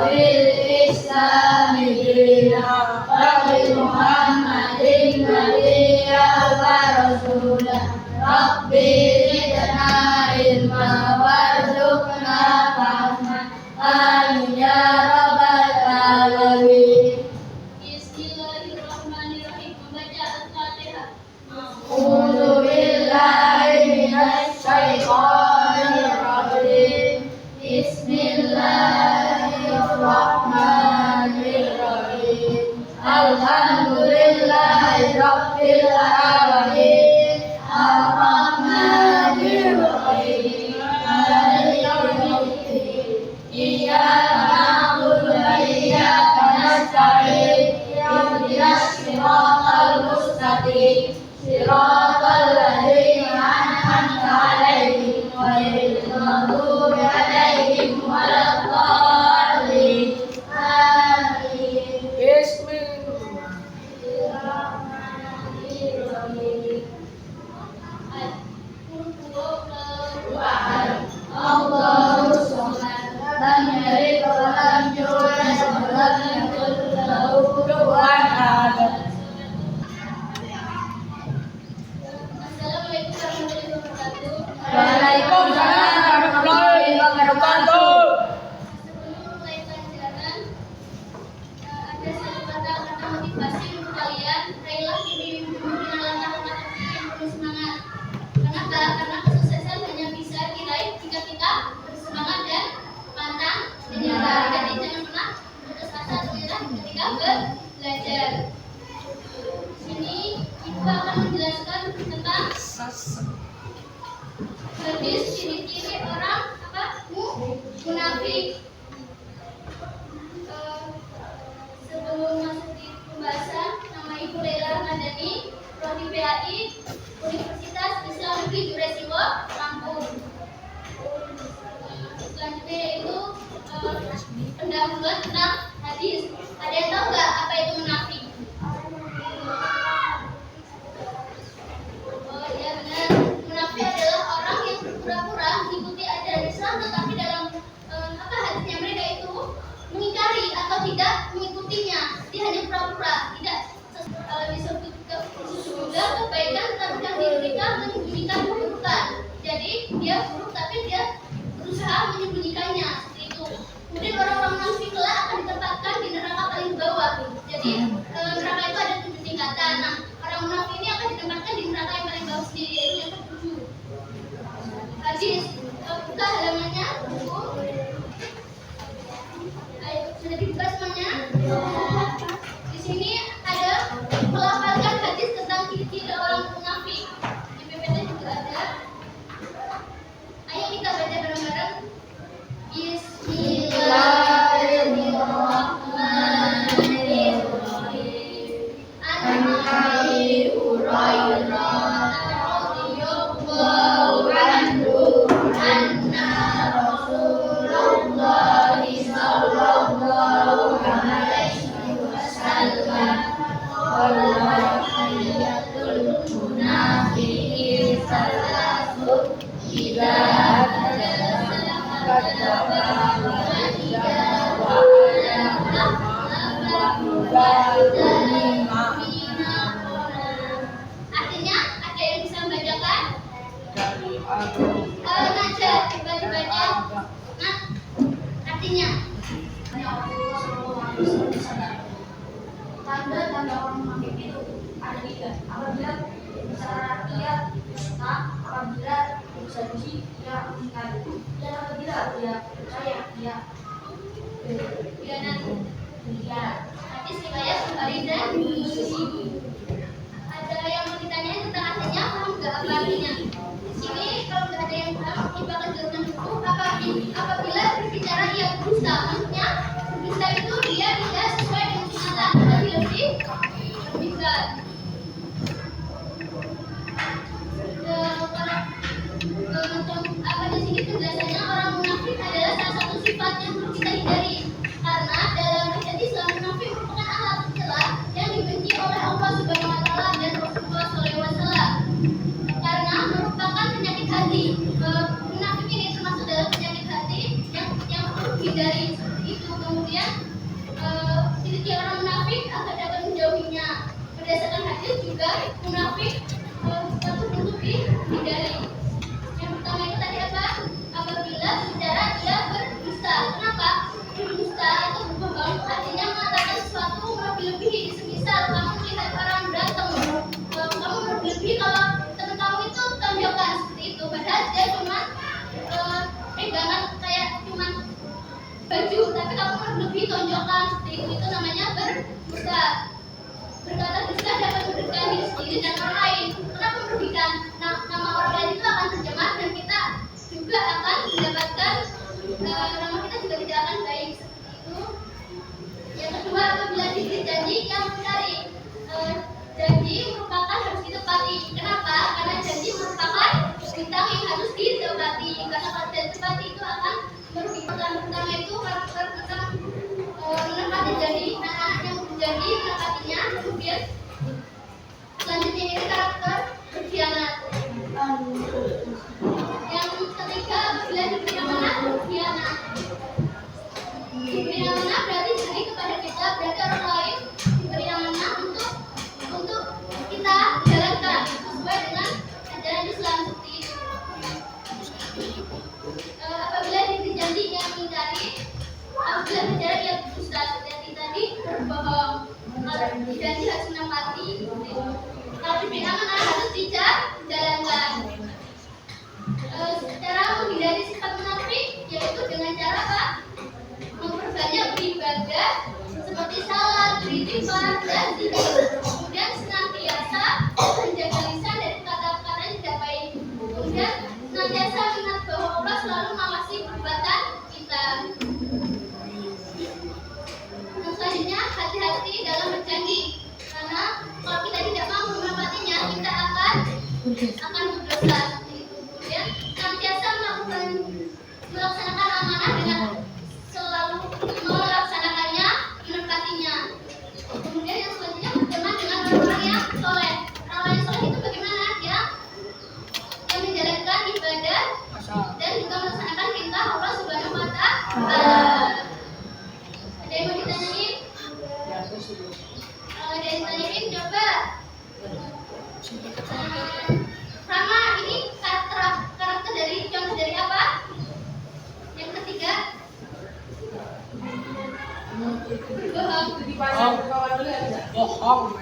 بالإسلام دينا وبمحمد نبيا ورسولا ربي زدنا علما وارزقنا فهما آمين يا رب العالمين. Bismillahirrahmanirrahim. Membaca Al-Fatihah. A'udzu billahi minasy syaithanir rajim. Bismillahirrahmanirrahim. Alhamdulillahi rabbil alamin. Ar-Rahmanir Rahim. Maliki yaumiddin. Iyyaka na'budu wa iyyaka nasta'in. Ihdinas siratal mustaqim. Siratal ladzina an'amta 'alaihim ghairil maghdubi 'alaihim waladdallin. Amin. Bismillahirrahmanirrahim. Allahu Samad. Lam yalid wa lam yulad wa lam yakul lahu kufuwan ahad. Assalamualaikum warahmatullahi wabarakatuh. Waalaikumsalam warahmatullahi wabarakatuh. Sebelum mulai pelajaran, ada kata-kata motivasi untuk kalian. Raihlah mimpi-mimpimu dengan langkah-langkah yang penuh semangat. Kenapa? Karena kesuksesan hanya bisa diraih jika kita bersemangat dan pantang menyerah. Jadi jangan pernah putus asa atau menyerah ketika belajar. Sini ibu akan menjelaskan tentang hadis ciri-ciri orang munafik. Sebelum masuk di pembahasan, nama Ibu Laila Madani, Prodi PAI, Universitas Islam Negeri Juresiwo, Lampung. Selanjutnya yaitu pendahuluan tentang hadis. Ada yang tahu nggak apa itu munafik? Oh iya benar. Munafik adalah orang yang berpura-pura mengikuti ajaran Islam, tetapi dalam hadisnya mereka itu mengingkari atau tidak mengikutinya. Dia hanya pura-pura, tidak disebut juga kebaikan, tapi yang mereka menyembunyikan keburukan. Jadi dia buruk, tapi dia berusaha menyembunyikannya seperti itu. Kemudian orang-orang munafik kelak akan ditempatkan di neraka paling bawah. Jadi neraka itu ada 7 tingkatan. Nah, orang munafik ini akan ditempatkan di neraka yang paling bawah sendiri, yaitu yang ke-7. Hadis, buka halamannya, buku. Ayo, sudah dibuka semuanya? Di sini ada melafalkan hadis tentang ciri-ciri orang munafik. Di PPT juga ada. Ayo kita baca bareng-bareng. Bismillahirrahmanirrahim. An Abi Hurairah radhiyallahu anhu anna Rasulullah sallallahu alaihi wasallam qala ayatul munafiqi salasun idza Artinya, ada yang bisa membacakan? Naja, coba dibaca. Nah, artinya. Tanda-tanda orang munafik itu ada 3. Apabila bicara ia dusta, apabila berjanji ia mengingkari, dan apabila dia percaya ia Khianat. Hadis riwayat Bukhari dan Muslim. Ada yang mau ditanyain tentang artinya? Paham nggak apa artinya? Di sini kalau nggak ada yang paham, kita akan jelaskan dulu. Apabila berbicara ia dusta, maksudnya dusta itu dia tidak sesuai dengan kenyataan, tapi lebih berat. Apa di sini penjelasannya, orang munafik adalah salah satu sifat yang perlu kita hindari, karena dalam hadis Islam munafik merupakan akhlak tercela yang dibenci oleh Allah Subhanahu Wa Taala dan Rasulullah SAW, karena merupakan penyakit hati. Munafik ini termasuk dalam penyakit hati yang perlu dihindari. begitu. Kemudian ciri-ciri orang munafik agar dapat menjauhinya. Berdasarkan hadis juga munafik untuk dihindari. Yang pertama itu tadi apa? Apabila bicara dia berdusta. Kenapa? Berdusta itu berbohong artinya mengatakan sesuatu melebih-lebihi. Semisal kamu melihat orang berantem, kamu melebih-lebihi kalau teman kamu itu tonjokan seperti itu. Padahal dia cuma pegangan kayak cuma baju, tapi kamu melebih tonjokan seperti itu namanya berdusta. Berkata dusta dapat merugikan diri sendiri dan orang lain. Kenapa merugikan? Nama orang lain itu akan tercemar dan kita juga akan mendapatkan nama kita juga tidak akan baik seperti itu. Yang kedua, apabila diberi janji yang mencari. Janji merupakan harus ditepati. Kenapa? Karena janji merupakan bintang yang harus ditepati. Karena kalau tidak ditepati itu akan merugikan. Pertama itu karakter tentang menepati janji. Anak-anak yang berjanji menepatinya. Kemudian selanjutnya ini karakter berkhianat. Yang ketiga, apabila diberi amanah berkhianat. Diberi amanah berarti janji kepada kita, berarti orang lain diberi amanah untuk kita jalankan sesuai dengan ajaran Islam seperti itu. Apabila diberi janji yang mengingkari, apabila bicara yang berdusta seperti tadi berbohong. Kalau janji harus menepati. Kalau diberi amanah harus dijalankan. Cara menghindari sifat munafik yaitu dengan cara apa? Memperbanyak beribadah seperti salat, beristighfar, dan zikir. Kemudian senantiasa menjaga lisan dari kata-kata yang tidak baik. Kemudian senantiasa ingat bahwa Allah selalu mengawasi perbuatan kita. Dan selanjutnya hati-hati dalam berjanji, karena kalau kita tidak mampu menepatinya kita akan berdosa. Kemudian senantiasa melaksanakan amanah dengan selalu melaksanakannya, menepatinya. Kemudian yang selanjutnya berteman dengan orang yang soleh. Orang yang soleh itu bagaimana? Dia yang menjalankan ibadah dan juga melaksanakan perintah Allah Subhanahu wa Ta'ala. Ada yang mau ditanyain? Kalau ada yang ditanyain, coba. Rama, ini karakter dari contoh dari apa? Yang ketiga, berbohong. Bohong.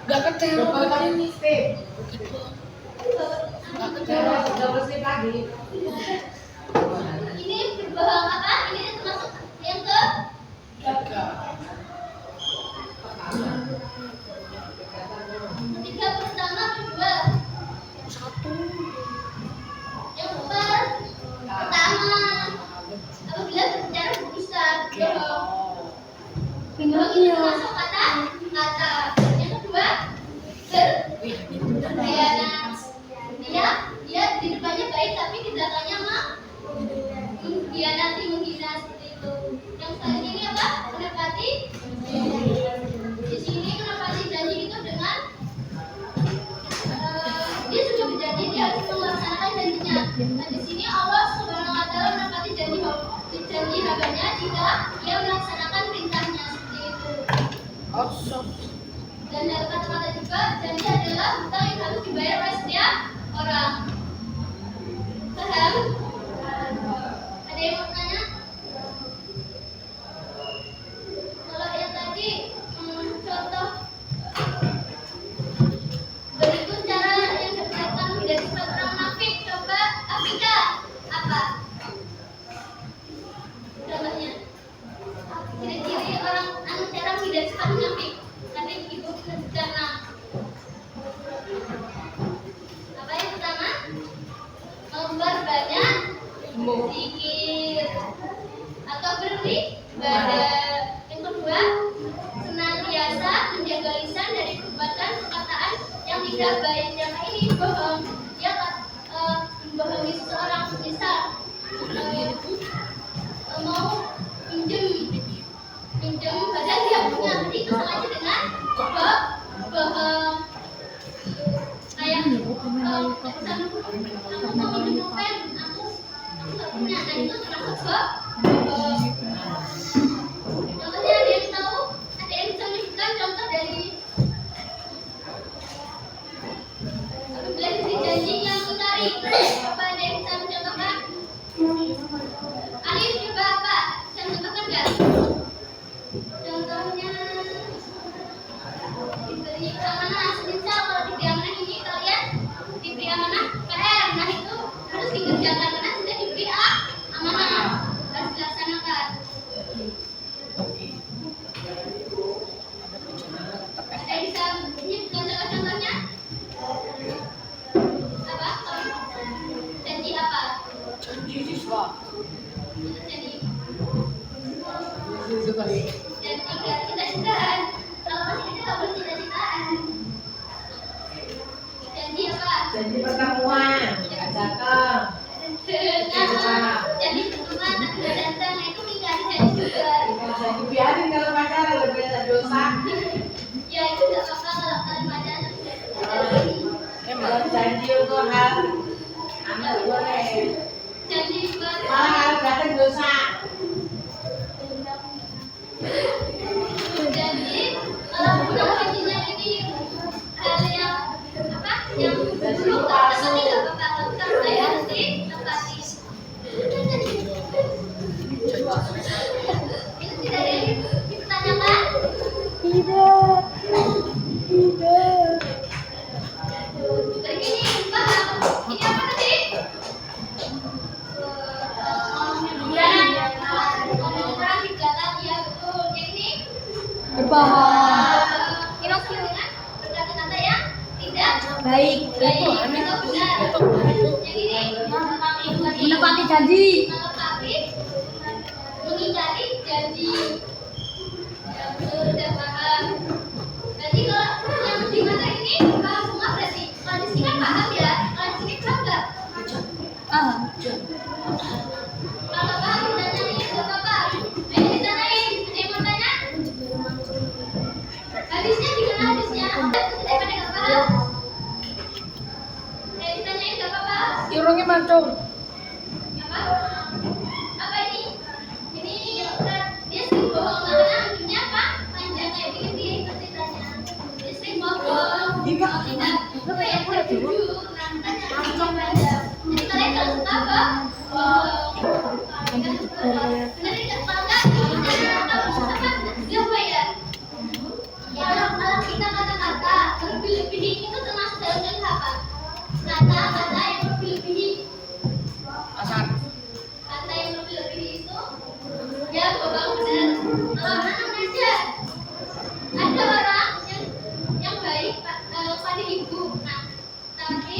Gak kecewa ini. Ini berbohong apa? Ini termasuk yang ke? Ketiga, pertama, kedua. Yang pertama, apabila berbicara berdusta, berbohong. Berbohong itu termasuk kata. Yang kedua, berkhianat. Dia di depannya baik tapi di belakangnya mengkhianati, menghina seperti itu. Yang selanjutnya ini apa? Menepati. Di sini menepati janji itu dengan dia sudah berjanji, dia harus melaksanakan janjinya. Nah, di sini Allah Subhanahu wa Ta'ala menepati janji hambanya jika dia melaksanakan perintahnya seperti itu. Dan dalam kata-kata juga, janji adalah hutang yang harus dibayar oleh setiap orang. Paham? Ada yang mau tanya? Kalau yang tadi contoh berikut cara yang berkaitan dengan sifat orang munafik. Coba Afrika apa? Contohnya ciri-ciri orang cara menghindari sifat munafik. Nanti ibu sebutkan 6. Apa yang pertama? Memperbanyak zikir atau beribadah. Yang kedua, senantiasa menjaga lisan dari perbuatan perkataan yang tidak baik. Yang ini bohong. Dia membohongi seseorang, misal mau pinjam padahal dia punya, berarti itu sama aja dengan bohong. Kayak aku mau pinjam pulpen, aku nggak punya. Nah itu termasuk bohong. Contohnya ada yang tahu, ada yang bisa menyebutkan contoh dari apabila diberi janji yang mengingkari. Apa ada yang bisa mencontohkan? Alif coba apa? Bisa mencontohkan nggak? Contohnya diberi amanah. Misal kalau diberi amanah ini kalian diberi amanah PR, nah itu harus dikerjakan karena sudah diberi amanah, harus dilaksanakan. Ada yang bisa menyebutkan contoh-contohnya? Apa? Janji apa? Janji siswa. Janji Itu kali. janji nggak cita-citaan. Kalau masih kecil nggak boleh cita-citaan. Janji apa? Janji pertemuan. Nggak datang. Jadi pertemuan tapi nggak datang, nah itu mengingkari janji juga. Janji biarin kalau pacaran lebih ada dosa. Ya itu nggak apa-apa kalau kalian pacaran tapi nggak janji. Kalau janji untuk hal anak boleh. Janji Malah harus datang dosa. janji kalau janjinya ini hal yang apa? Yang buruk tapi nggak apa-apa kalau saya harus ditepati. Itu tidak ada yang dipertanyakan? Tidak. Begini, paham? Ini apa tadi? Ngomong orang di belakang, ya betul. Yang ini? Berbohong. Kira-kira dengan berkata-kata yang tidak Baik. baik atau benar. Yang ini? Menepati janji. Menepati, mengingkari janji. Ya betul, sudah paham. Berarti kalau yang di mana ini paham semua berarti. Kalau di sini kan paham ya. Kalau di sini paham nggak? Kalau paham ditanyain nggak apa-apa. Ayo ditanyain. Ada yang mau tanya? Hadisnya gimana hadisnya? Sudah pada nggak paham? Ayo ditanyain nggak apa-apa. Irungnya mancung. Apa? Apa ini? Ini dia sering bohong karena artinya apa? Panjang kayak gini ceritanya. Dia sering bohong. Tidak. Apa ya? Tidak jujur. Nantinya panjang. Jadi kalian kalau suka apa? Bohong. Benar tidak bangga? Kalau suka apa? Siapa ya? Ya kalau kita kata-kata berlebih-lebihi itu termasuk dalam jenis apa? Kata-kata yang berlebih-lebihi. Kata yang lebih-lebih itu ya bohong benar. Kalau anak aja ada orang yang baik pada ibu, nah tapi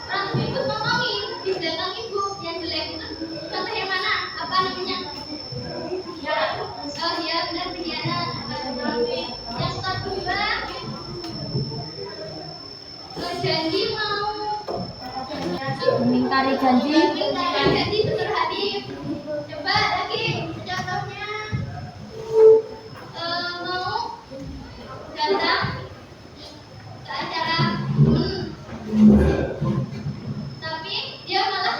orang tua ibu ngomongin di belakang ibu yang jelek itu contoh yang mana? Apa namanya? Ya, oh iya benar pengkhianat. Yang kedua janji mau Mengingkari janji. jadi betul Habib. Coba lagi contohnya mau datang ke acara tapi dia malah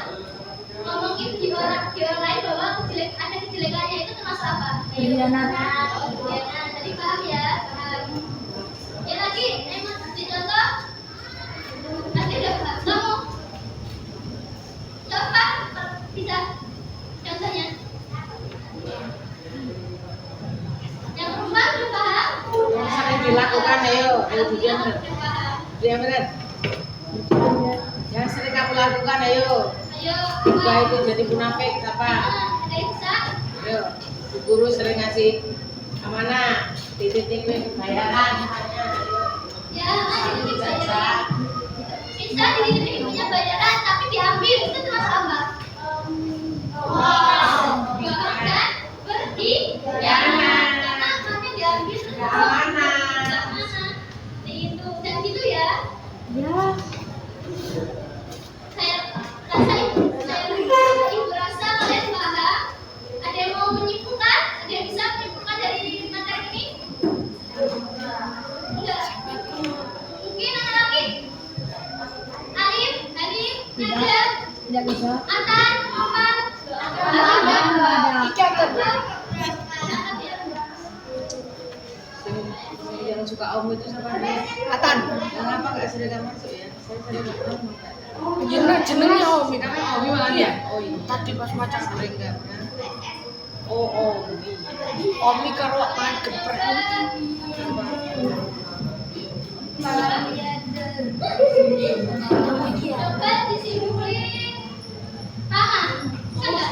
ngomongin di orang lain bahwa ada kejelekannya, itu termasuk apa? Pengkhianat. Pengkhianat. Tadi paham ya? Paham. Ya lagi, emang dicontoh nanti udah paham. Kamu coba bisa contohnya yang perempuan udah paham? Yang sering dilakukan ayo dia benar. Dia benar. Yang sering kamu lakukan ayo. Ayo Juga apa? itu jadi munafik apa? Ada yang bisa? Ayo. Bu guru sering ngasih amanah, titik-titik bayaran. Ya, ada yang bisa. Bisa diri punya bayaran tapi diambil, itu termasuk apa? Bohong dan berkhianat. Karena amanahnya diambil terus Amanah. itu dan gitu ya. Ya. Saya ibu rasa kalian paham. Ada yang mau menyimpulkan? Ada yang bisa menyimpulkan dari materi ini? Enggak. Mungkin ada lagi? Alif, Nadia, Tidak bisa. Ada Om itu sama dia. Atan, kenapa nggak sering masuk ya? Saya sering masuk. Gimana jenengnya Omi? Karena Omi mana ya? Oh iya. Tadi pas macam sering nggak? Oh Omi. Omi karo main geprek. Coba disimpulin. Paham? Enggak?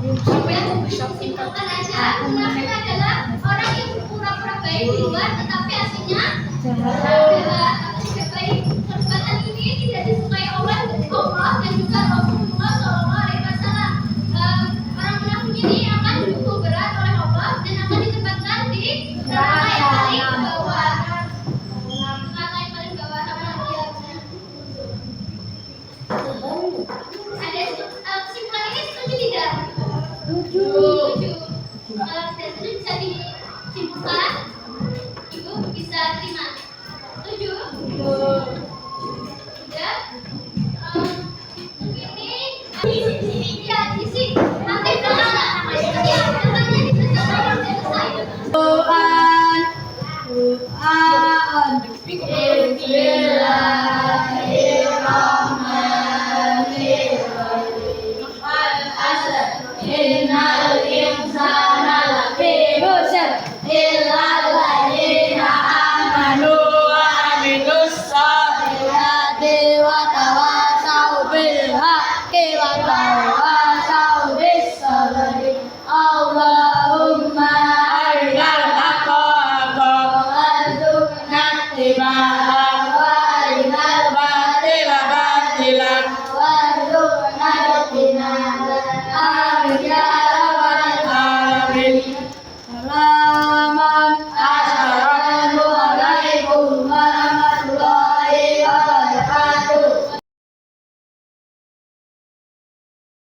Sampai aku bisa Simpulkan aja. Munafik adalah orang yang berpura-pura baik di luar, tetapi aslinya jahat. Tidak baik. Perbuatan ini tidak disukai Allah dan juga Rasulullah Shallallahu Alaihi Wasallam. Orang munafik ini akan dihukum berat oleh Allah dan akan ditempatkan di neraka yang paling bawah. Neraka yang paling bawah. Ada kesimpulan ini setuju tidak? Setuju. Kalau tidak setuju bisa disimpulkan. Ibu bisa terima. Setuju? Sudah. Ini ya di sini. Nanti belakang. Ya, namanya dibaca selesai. Bismillahirrahmanirrahim. Al-asr. Inna